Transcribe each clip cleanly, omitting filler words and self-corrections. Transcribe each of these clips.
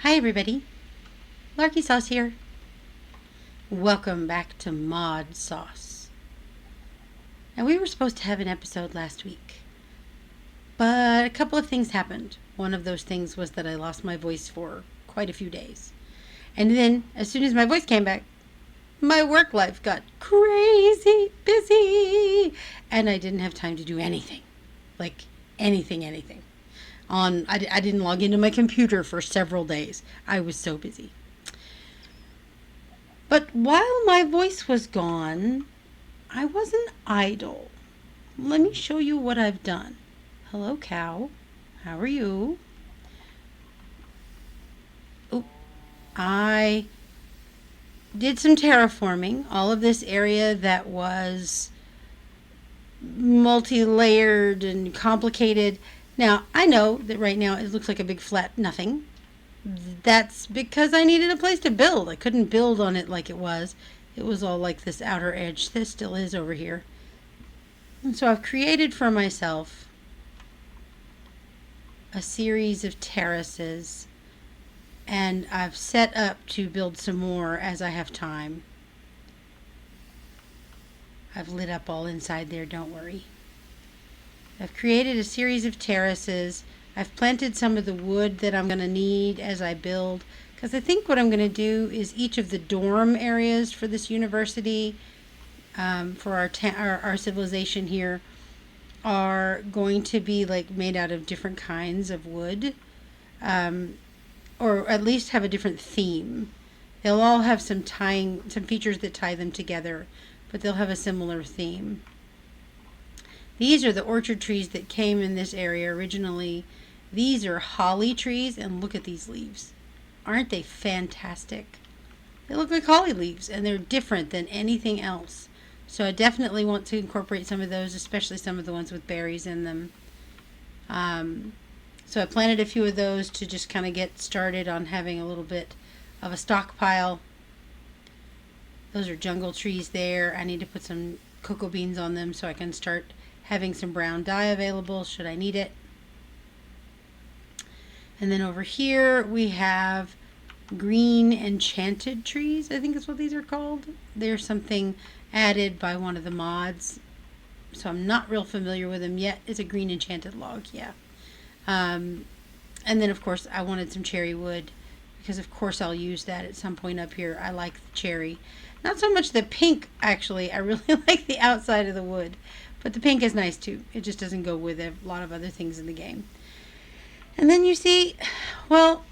Hi everybody, ModSauce here. Welcome back to ModSauce. Now we were supposed to have an episode last week, but a couple of things happened. One of those things was that I lost my voice for quite a few days. And then as soon as my voice came back, my work life got crazy busy and I didn't have time to do anything. Like anything. I didn't log into my computer for several days. I was so busy. But while my voice was gone, I wasn't idle. Let me show you what I've done. Hello, cow. How are you? Oh, I did some terraforming. All of this area that was multi-layered and complicated. Now, I know that right now it looks like a big flat nothing. That's because I needed a place to build. I couldn't build on it like it was. It was all like this outer edge. This still is over here. And so I've created for myself a series of terraces, and I've set up to build some more as I have time. I've lit up all inside there, don't worry. I've created a series of terraces. I've planted some of the wood that I'm going to need as I build, because I think what I'm going to do is each of the dorm areas for this university, for our civilization here, are going to be like made out of different kinds of wood, or at least have a different theme. They'll all have some features that tie them together, but they'll have a similar theme. These are the orchard trees that came in this area originally. These are holly trees, and look at these leaves. Aren't they fantastic? They look like holly leaves, and they're different than anything else. So I definitely want to incorporate some of those, especially some of the ones with berries in them. So I planted a few of those to just kind of get started on having a little bit of a stockpile. Those are jungle trees there. I need to put some cocoa beans on them so I can start having some brown dye available should I need it. And then over here we have green enchanted trees. I think that's what these are called. They're something added by one of the mods, so I'm not real familiar with them yet. It's a green enchanted log, yeah. And then of course I wanted some cherry wood, because of course I'll use that at some point up here. I like the cherry. Not so much the pink, actually. I really like the outside of the wood. But the pink is nice too. It just doesn't go with a lot of other things in the game. And then you see, well,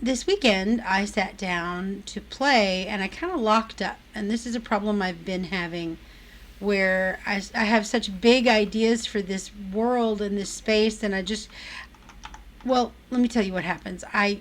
this weekend I sat down to play and I kind of locked up. And this is a problem I've been having, where I have such big ideas for this world and this space, and well, let me tell you what happens. I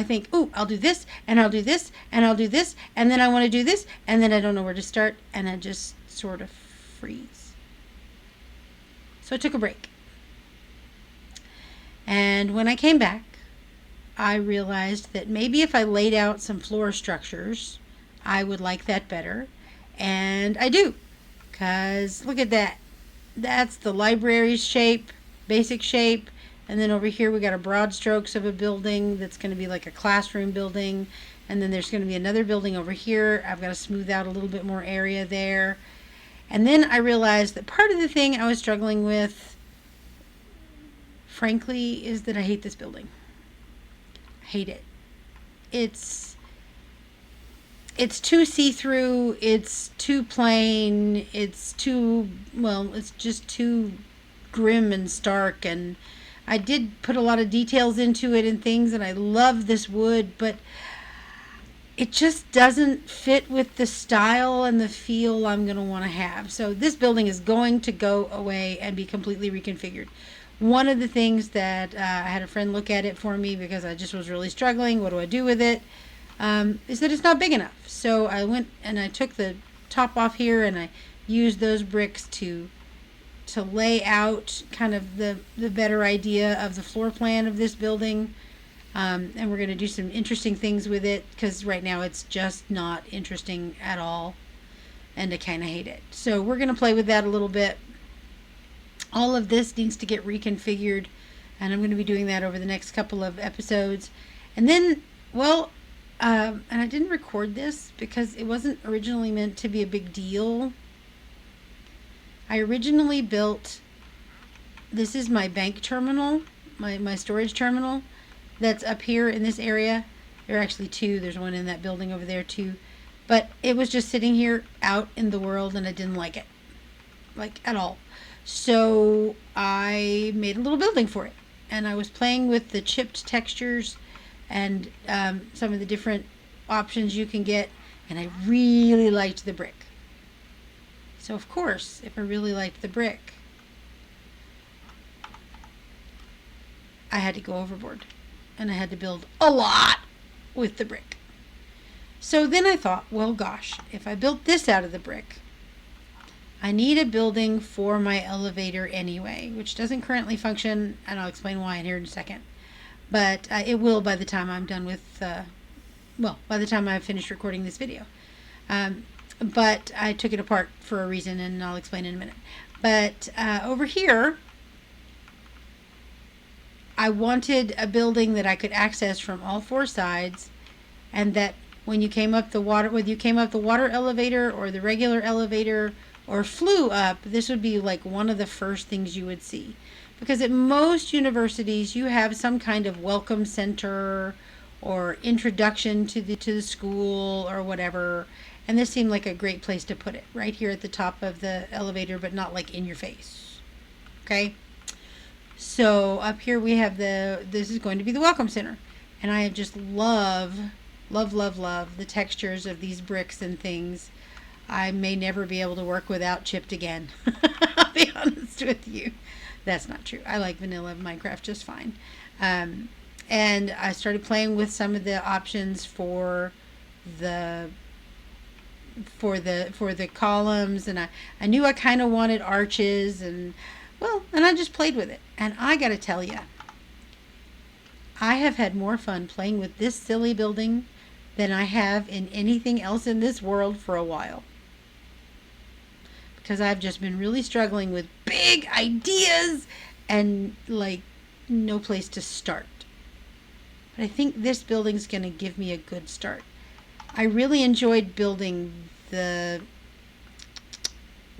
think, ooh, I'll do this, and I'll do this, and I'll do this, and then I want to do this, and then I don't know where to start, and I just sort of freeze. So I took a break. And when I came back, I realized that maybe if I laid out some floor structures, I would like that better. And I do. Because look at that. That's the library shape, basic shape. And then over here we got a broad strokes of a building that's going to be like a classroom building. And then there's going to be another building over here. I've got to smooth out a little bit more area there. And then I realized that part of the thing I was struggling with, frankly, is that I hate this building. I hate it. It's too see-through, it's too plain, it's just too grim and stark, and I did put a lot of details into it and things, and I love this wood, but it just doesn't fit with the style and the feel I'm going to want to have. So this building is going to go away and be completely reconfigured. One of the things that I had a friend look at it for me because I just was really struggling, what do I do with it, is that it's not big enough. So I went and I took the top off here and I used those bricks to lay out kind of the better idea of the floor plan of this building. And we're going to do some interesting things with it, because right now it's just not interesting at all, and I kind of hate it. So we're going to play with that a little bit. All of this needs to get reconfigured And I'm going to be doing that over the next couple of episodes. And then, well, and I didn't record this because it wasn't originally meant to be a big deal. I originally built, this is my bank terminal, my storage terminal that's up here in this area. There are actually two. There's one in that building over there too. But it was just sitting here out in the world and I didn't like it. Like at all. So I made a little building for it. And I was playing with the chipped textures and some of the different options you can get. And I really liked the brick. So of course, if I really liked the brick, I had to go overboard. And I had to build a lot with the brick. So then I thought, well, gosh, if I built this out of the brick, I need a building for my elevator anyway, which doesn't currently function, and I'll explain why in here in a second. But it will by the time I'm done with, by the time I've finished recording this video. But I took it apart for a reason, and I'll explain in a minute. But over here, I wanted a building that I could access from all four sides, and that when you came up the water, whether you came up the water elevator or the regular elevator or flew up, this would be like one of the first things you would see. Because at most universities, you have some kind of welcome center or introduction to the school or whatever, and this seemed like a great place to put it, right here at the top of the elevator, but not like in your face. Okay? So up here we have this is going to be the welcome center. And I just love the textures of these bricks and things. I may never be able to work without chipped again. I'll be honest with you. That's not true. I like vanilla Minecraft just fine. And I started playing with some of the options for the columns, and I knew I kind of wanted arches, and I just played with it. And I got to tell you, I have had more fun playing with this silly building than I have in anything else in this world for a while. Because I've just been really struggling with big ideas and like no place to start. But I think this building's going to give me a good start. I really enjoyed building the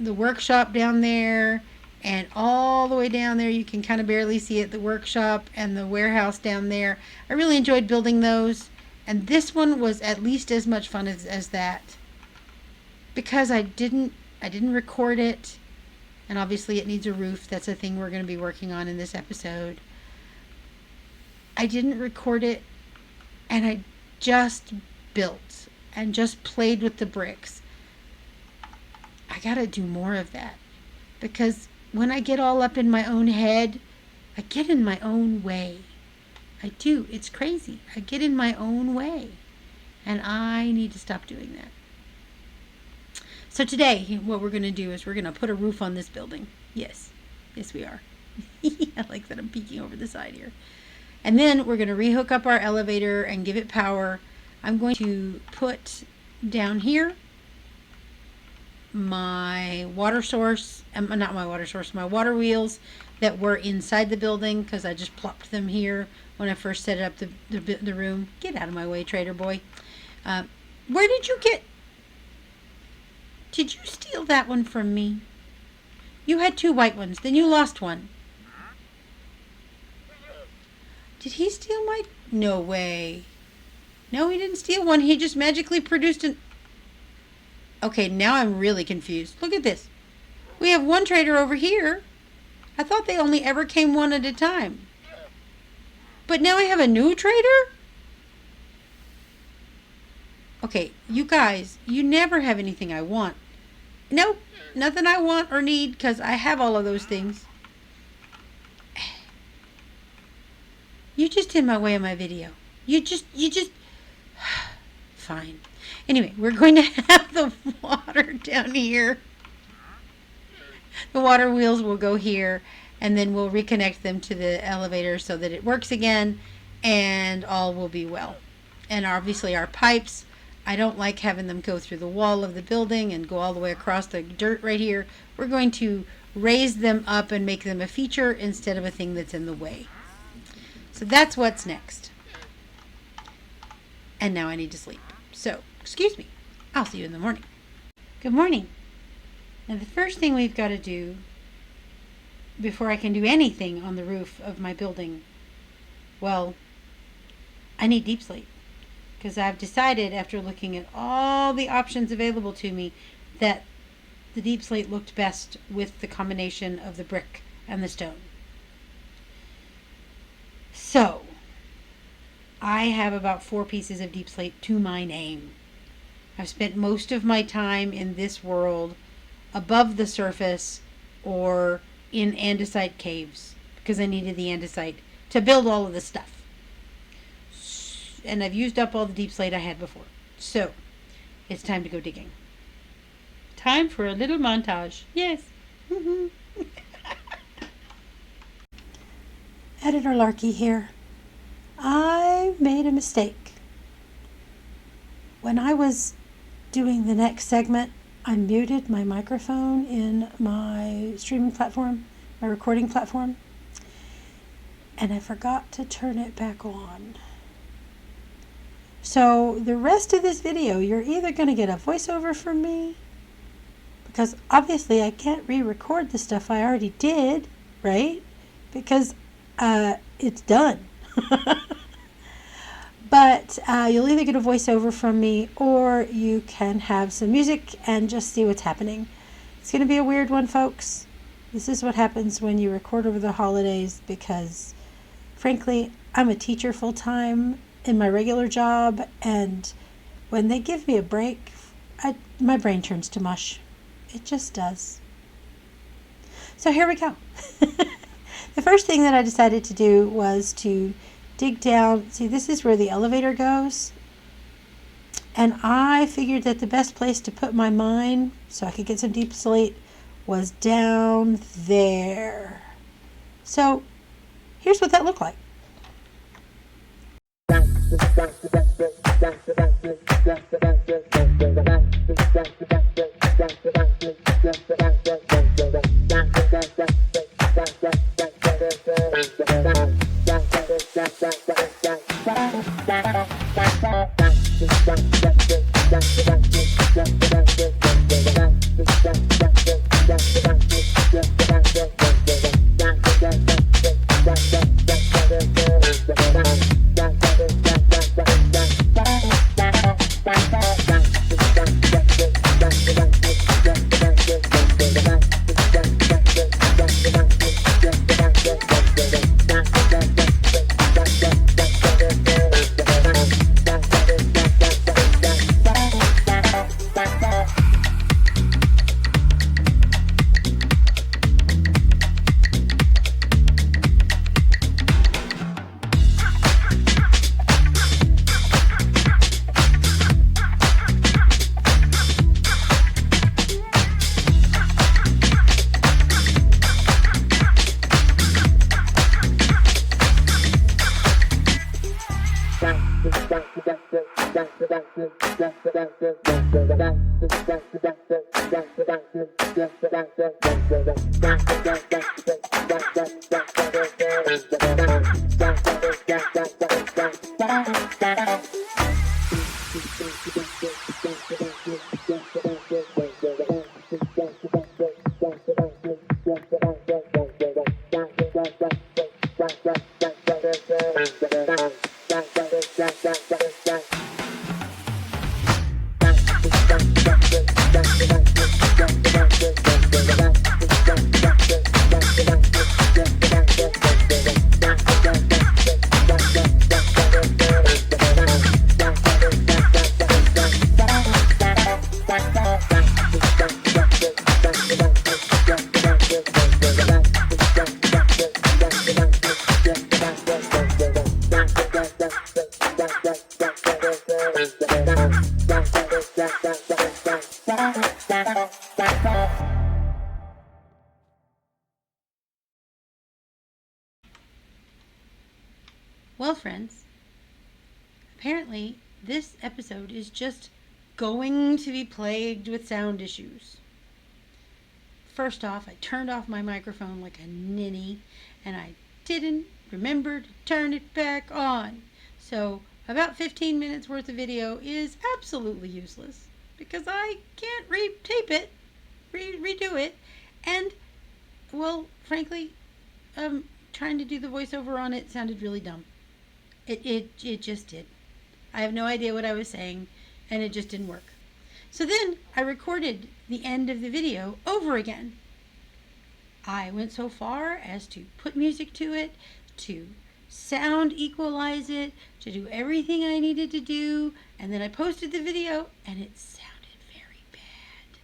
workshop down there, and all the way down there you can kind of barely see it, the workshop and the warehouse down there. I really enjoyed building those, and this one was at least as much fun as that, because I didn't record it, and obviously it needs a roof. That's a thing we're going to be working on in this episode. I didn't record it, and I just built and just played with the bricks. I gotta do more of that, because when I get all up in my own head, I get in my own way. I do. It's crazy. I get in my own way, and I need to stop doing that. So today, what we're going to do is we're going to put a roof on this building. Yes. Yes, we are. I like that I'm peeking over the side here. And then we're going to rehook up our elevator and give it power. I'm going to put down here my water source, not my water source, my water wheels that were inside the building, because I just plopped them here when I first set up the room. Get out of my way, trader boy. Where did you did you steal that one from me? You had two white ones, then you lost one. Did he steal my... No way. No, he didn't steal one. He just magically produced an... Okay, now I'm really confused. Look at this. We have one trader over here. I thought they only ever came one at a time. But now I have a new trader? Okay, you guys, you never have anything I want. Nope, nothing I want or need, because I have all of those things. You just in my way of my video. You just... Fine. Anyway, we're going to have the water down here. The water wheels will go here, and then we'll reconnect them to the elevator so that it works again, and all will be well. And obviously our pipes, I don't like having them go through the wall of the building and go all the way across the dirt right here. We're going to raise them up and make them a feature instead of a thing that's in the way. So that's what's next. And now I need to sleep. So, excuse me. I'll see you in the morning. Good morning. Now the first thing we've got to do before I can do anything on the roof of my building, well, I need deep slate. Because I've decided after looking at all the options available to me that the deep slate looked best with the combination of the brick and the stone. So, I have about 4 pieces of deep slate to my name. I've spent most of my time in this world above the surface or in andesite caves because I needed the andesite to build all of this stuff. And I've used up all the deep slate I had before. So, it's time to go digging. Time for a little montage. Yes. Editor Larky here. I made a mistake. When I was doing the next segment, I muted my microphone in my streaming platform, my recording platform, and I forgot to turn it back on. So the rest of this video, you're either going to get a voiceover from me, because obviously I can't re-record the stuff I already did, right? Because it's done. But you'll either get a voiceover from me or you can have some music and just see what's happening. It's going to be a weird one, folks. This is what happens when you record over the holidays because, frankly, I'm a teacher full-time in my regular job, and when they give me a break, my brain turns to mush. It just does. So here we go. The first thing that I decided to do was to dig down. See, this is where the elevator goes. And I figured that the best place to put my mine so I could get some deep slate was down there. So here's what that looked like. Well, friends, apparently this episode is just going to be plagued with sound issues. First off, I turned off my microphone like a ninny, and I didn't remember to turn it back on. So about 15 minutes worth of video is absolutely useless because I can't retape it, redo it, and, well, frankly, trying to do the voiceover on it sounded really dumb. It just did. I have no idea what I was saying, and it just didn't work. So then I recorded the end of the video over again. I went so far as to put music to it, to sound equalize it, to do everything I needed to do, and then I posted the video, and it sounded very bad.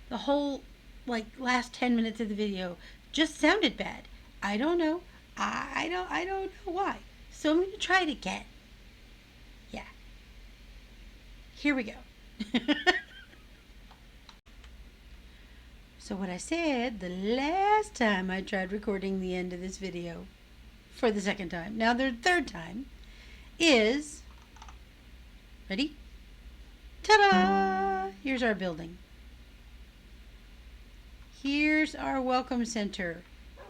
The whole, last 10 minutes of the video just sounded bad. I don't know. I don't know why. So I'm going to try it again. Yeah. Here we go. So what I said the last time I tried recording the end of this video for the second time, now the third time, is, ready? Ta-da! Here's our building. Here's our welcome center.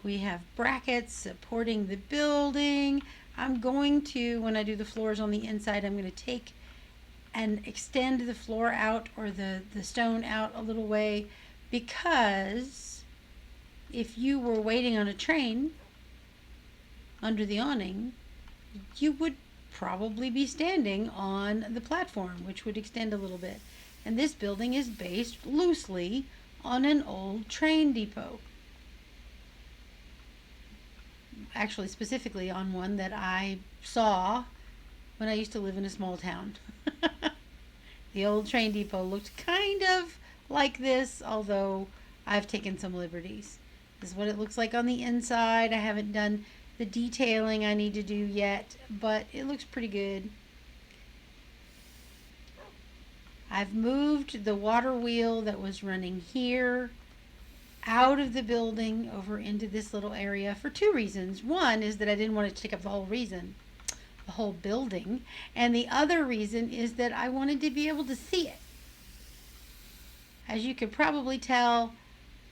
We have brackets supporting the building. I'm going to, when I do the floors on the inside, I'm going to take and extend the floor out, or the stone out a little way, because if you were waiting on a train under the awning, you would probably be standing on the platform, which would extend a little bit. And this building is based loosely on an old train depot. Actually, specifically on one that I saw when I used to live in a small town. The old train depot looked kind of like this, although I've taken some liberties. This is what it looks like on the inside. I haven't done the detailing I need to do yet, but it looks pretty good. I've moved the water wheel that was running here out of the building over into this little area for two reasons. One is that I didn't want it to take up the whole building, and the other reason is that I wanted to be able to see it. As you could probably tell,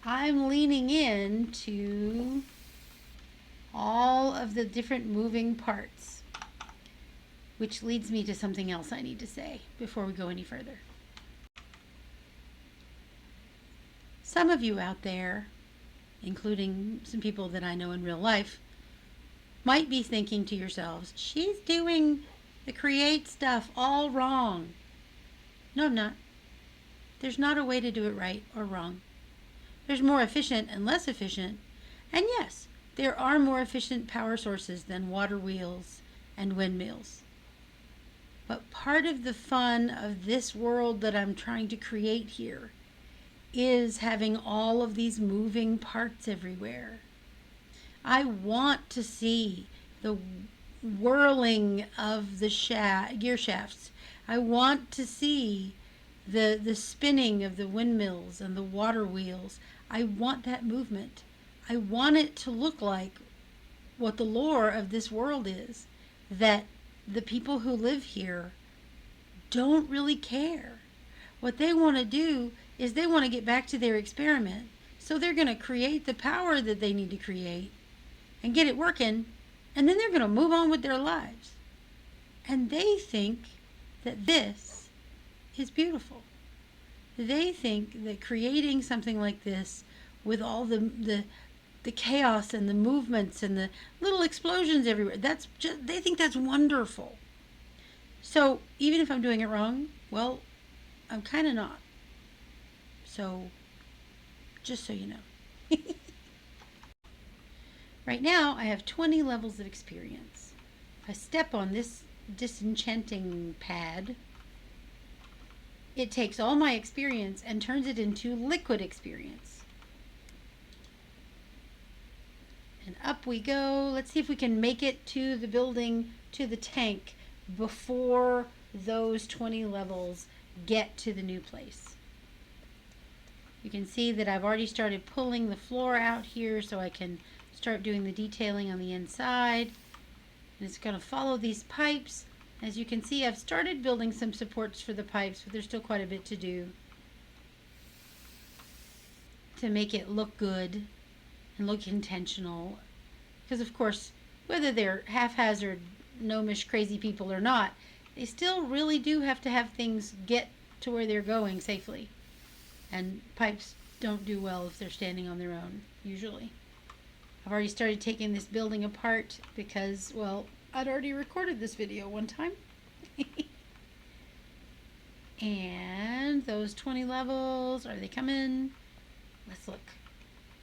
I'm leaning into all of the different moving parts, which leads me to something else I need to say before we go any further. Some of you out there, including some people that I know in real life, might be thinking to yourselves, she's doing the create stuff all wrong. No, I'm not. There's not a way to do it right or wrong. There's more efficient and less efficient. And yes, there are more efficient power sources than water wheels and windmills. But part of the fun of this world that I'm trying to create here is having all of these moving parts everywhere. I want to see the whirling of the gear shafts. I want to see the spinning of the windmills and the water wheels. I want that movement. I want it to look like what the lore of this world is, that the people who live here don't really care. What they want to do is they want to get back to their experiment. So they're going to create the power that they need to create and get it working, and then they're going to move on with their lives. And they think that this is beautiful. They think that creating something like this with all the chaos and the movements and the little explosions everywhere, they think that's wonderful. So even if I'm doing it wrong, well, I'm kind of not. So just so you know. Right now I have 20 levels of experience. If I step on this disenchanting pad, it takes all my experience and turns it into liquid experience. And up we go. Let's see if we can make it to the building, to the tank, before those 20 levels get to the new place. You can see that I've already started pulling the floor out here so I can start doing the detailing on the inside. And it's going to follow these pipes. As you can see, I've started building some supports for the pipes, but there's still quite a bit to do to make it look good and look intentional. Because of course, whether they're haphazard, gnomish, crazy people or not, they still really do have to have things get to where they're going safely. And pipes don't do well if they're standing on their own, usually. I've already started taking this building apart because, well, I'd already recorded this video one time. And those 20 levels, are they coming? Let's look.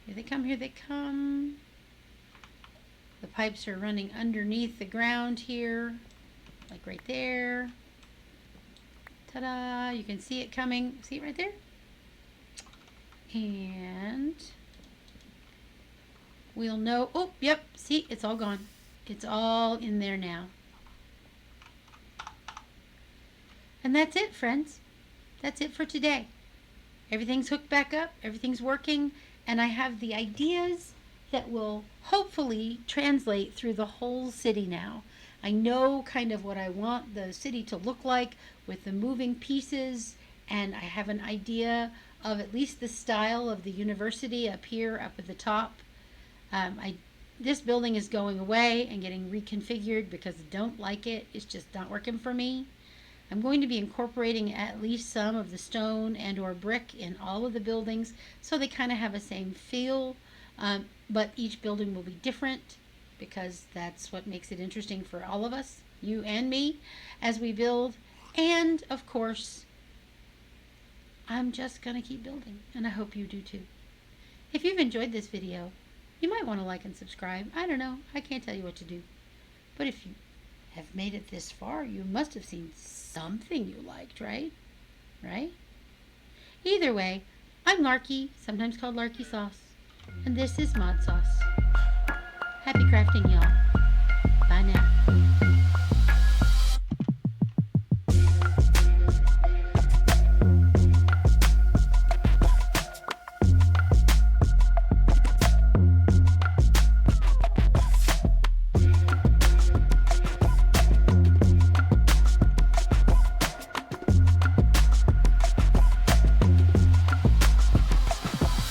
Here they come, here they come. The pipes are running underneath the ground here, like right there. Ta-da! You can see it coming. See it right there? And we'll know. Oh, yep. See, it's all gone. It's all in there now. And that's it, friends. That's it for today. Everything's hooked back up. Everything's working. And I have the ideas that will hopefully translate through the whole city now. I know kind of what I want the city to look like with the moving pieces, and I have an idea of at least the style of the university up here, up at the top. This building is going away and getting reconfigured because I don't like it. It's just not working for me. I'm going to be incorporating at least some of the stone and or brick in all of the buildings so they kind of have the same feel, but each building will be different because that's what makes it interesting for all of us, you and me, as we build. And of course, I'm just going to keep building, and I hope you do too. If you've enjoyed this video, you might want to like and subscribe. I don't know, I can't tell you what to do. But if you have made it this far, you must have seen something you liked, right? Right? Either way, I'm Larky, sometimes called Larky Sauce, and this is ModSauce. Happy crafting, y'all.